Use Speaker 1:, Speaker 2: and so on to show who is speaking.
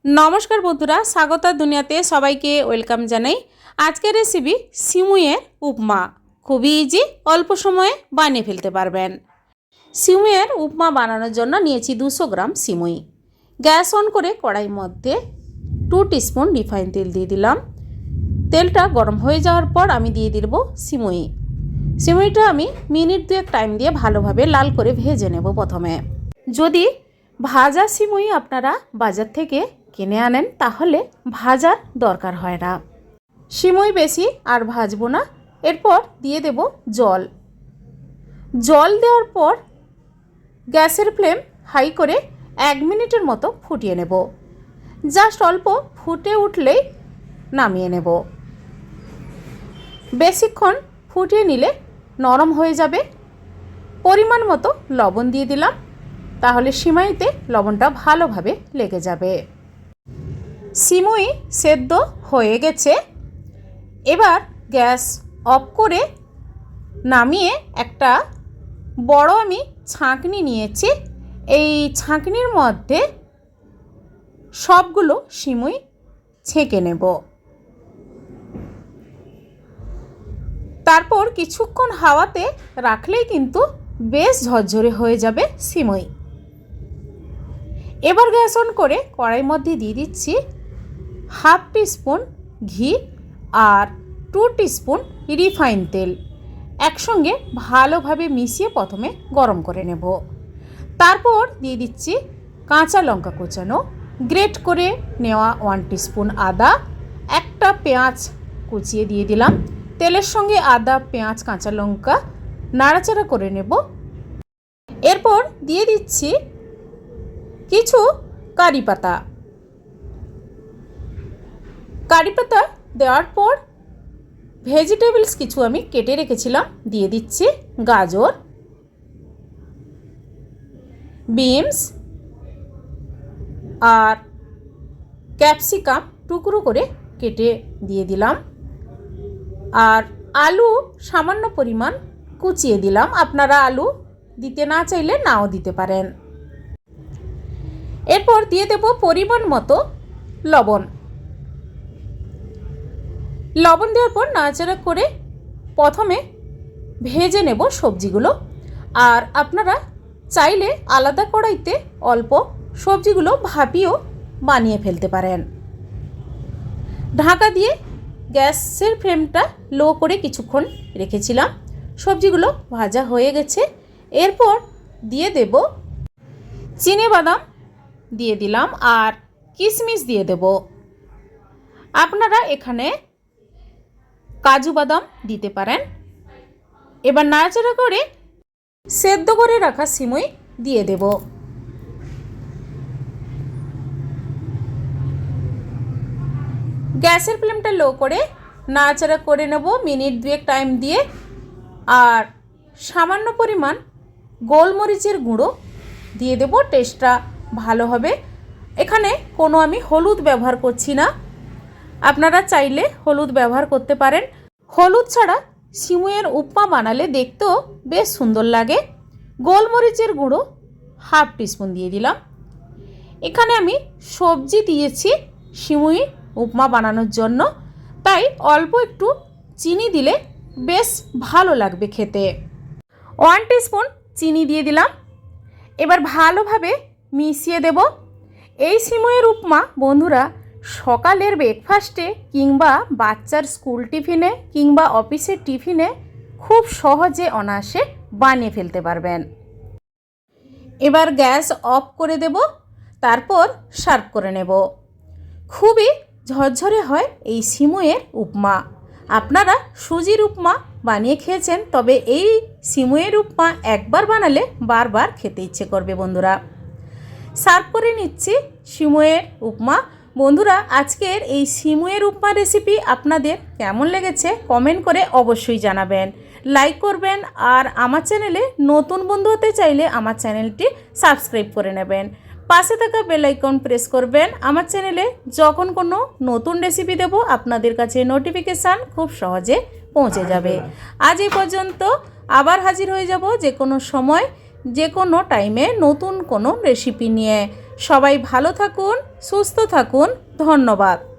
Speaker 1: নমস্কার বন্ধুরা, স্বাগত দুনিয়াতে সবাইকে ওয়েলকাম জানাই। আজকের রেসিপি সিমুইয়ের উপমা। খুবই ইজি, অল্প সময়ে বানিয়ে ফেলতে পারবেন। সিমুইয়ের উপমা বানানোর জন্য নিয়েছি 200 গ্রাম সিমুই। গ্যাস অন করে কড়াইয়ের মধ্যে 2 টিস্পুন রিফাইন তেল দিয়ে দিলাম। তেলটা গরম হয়ে যাওয়ার পর আমি দিয়ে দিব সিমুই। সিমুইটা আমি মিনিট 2 টাইম দিয়ে ভালোভাবে লাল করে ভেজে নেব। প্রথমে যদি ভাজা সিমুই আপনারা বাজার থেকে কিনে আনেন তাহলে ভাজার দরকার হয় না। সিমুই বেশি আর ভাজবো না। এরপর দিয়ে দেব জল। জল দেওয়ার পর গ্যাসের ফ্লেম হাই করে 1 মিনিটের মতো ফুটিয়ে নেব। জাস্ট অল্প ফুটে উঠলেই নামিয়ে নেব। বেশিক্ষণ ফুটিয়ে নিলে নরম হয়ে যাবে। পরিমাণ মতো লবণ দিয়ে দিলাম, তাহলে সিমাইতে লবণটা ভালোভাবে লেগে যাবে। সিমুই সেদ্ধ হয়ে গেছে। এবার গ্যাস অফ করে নামিয়ে একটা বড় আমি ছাঁকনি নিয়েছি। এই ছাঁকনির মধ্যে সবগুলো সিমুই ছেঁকে নেব। তারপর কিছুক্ষণ হাওয়াতে রাখলেই কিন্তু বেশ ঝরঝরে হয়ে যাবে সিমুই। এবার গ্যাস অন করে কড়াইয়ের মধ্যে দিয়ে দিচ্ছি 1/2 টিস্পুন ঘি আর 2 টিস্পুন রিফাইন তেল। একসঙ্গে ভালোভাবে মিশিয়ে প্রথমে গরম করে নেব। তারপর দিয়ে দিচ্ছি কাঁচা লঙ্কা কুচানো, গ্রেট করে নেওয়া 1 টিস্পুন আদা, একটা পেঁয়াজ কুচিয়ে দিয়ে দিলাম। তেলের সঙ্গে আদা, পেঁয়াজ, কাঁচা লঙ্কা নাড়াচাড়া করে নেব। এরপর দিয়ে দিচ্ছি কিছু কারি পাতা। কারি পাতা দেওয়ার পর ভেজিটেবলস কিছু আমি কেটে রেখেছিলাম দিয়ে দিচ্ছি। গাজর, বিনস আর ক্যাপসিকাম টুকরো করে কেটে দিয়ে দিলাম। আর আলু সামান্য পরিমাণ কুচিয়ে দিলাম। আপনারা আলু দিতে না চাইলে নাও দিতে পারেন। এরপর দিয়ে দেব পরিমাণ মতো লবণ। লবণ দেওয়ার পর নাড়াচাড়া করে প্রথমে ভেজে নেব সবজিগুলো। আর আপনারা চাইলে আলাদা কড়াইতে অল্প সবজিগুলো ভাপিয়েও বানিয়ে ফেলতে পারেন। ঢাকা দিয়ে গ্যাসের ফ্লেমটা লো করে কিছুক্ষণ রেখেছিলাম। সবজিগুলো ভাজা হয়ে গেছে। এরপর দিয়ে দেব চিনেবাদাম দিয়ে দিলাম আর কিশমিশ দিয়ে দেব। আপনারা এখানে কাজু বাদাম দিতে পারেন। এবার নাড়াচাড়া করে সেদ্ধ করে রাখা সিমুই দিয়ে দেব। গ্যাসের ফ্লেমটা লো করে নাড়াচাড়া করে নেব মিনিট 2 টাইম দিয়ে। আর সামান্য পরিমাণ গোলমরিচের গুঁড়ো দিয়ে দেব, টেস্টটা ভালো হবে। এখানে কোনো আমি হলুদ ব্যবহার করছি না। আপনারা চাইলে হলুদ ব্যবহার করতে পারেন। হলুদ ছাড়া সিমুইয়ের উপমা বানালে দেখতেও বেশ সুন্দর লাগে। গোলমরিচের গুঁড়ো 1/2 টিস্পুন দিয়ে দিলাম। এখানে আমি সবজি দিয়েছি সিমুই উপমা বানানোর জন্য, তাই অল্প একটু চিনি দিলে বেশ ভালো লাগবে খেতে। 1 টিস্পুন চিনি দিয়ে দিলাম। এবার ভালোভাবে মিশিয়ে দেব। এই সিমুইয়ের উপমা বন্ধুরা সকালের ব্রেকফাস্টে কিংবা বাচ্চার স্কুল টিফিনে কিংবা অফিসের টিফিনে খুব সহজে অনায়াসে বানিয়ে ফেলতে পারবেন। এবার গ্যাস অফ করে দেব, তারপর সার্ভ করে নেব। খুবই ঝরঝরে হয় এই সিমুইয়ের উপমা। আপনারা সুজির উপমা বানিয়ে খেয়েছেন, তবে এই সিমুইয়ের উপমা একবার বানালে বারবার খেতে ইচ্ছে করবে বন্ধুরা। সার্ভ করে নিচ্ছি সিমুইয়ের উপমা। বন্ধুরা আজকের এই সিমুইয়ের উপমা রেসিপি আপনাদের কেমন লেগেছে কমেন্ট করে অবশ্যই জানাবেন। লাইক করবেন আর আমার চ্যানেলে নতুন বন্ধু হতে চাইলে আমার চ্যানেলটি সাবস্ক্রাইব করে নেবেন। পাশে থাকা বেল আইকন প্রেস করবেন। আমার চ্যানেলে যখন কোনো নতুন রেসিপি দেব আপনাদের কাছে নোটিফিকেশান খুব সহজে পৌঁছে যাবে। আজ এই পর্যন্ত, আবার হাজির হয়ে যাব যে কোনো সময় যে কোনো টাইমে নতুন কোনো রেসিপি নিয়ে। সবাই ভালো থাকুন, সুস্থ থাকুন। ধন্যবাদ।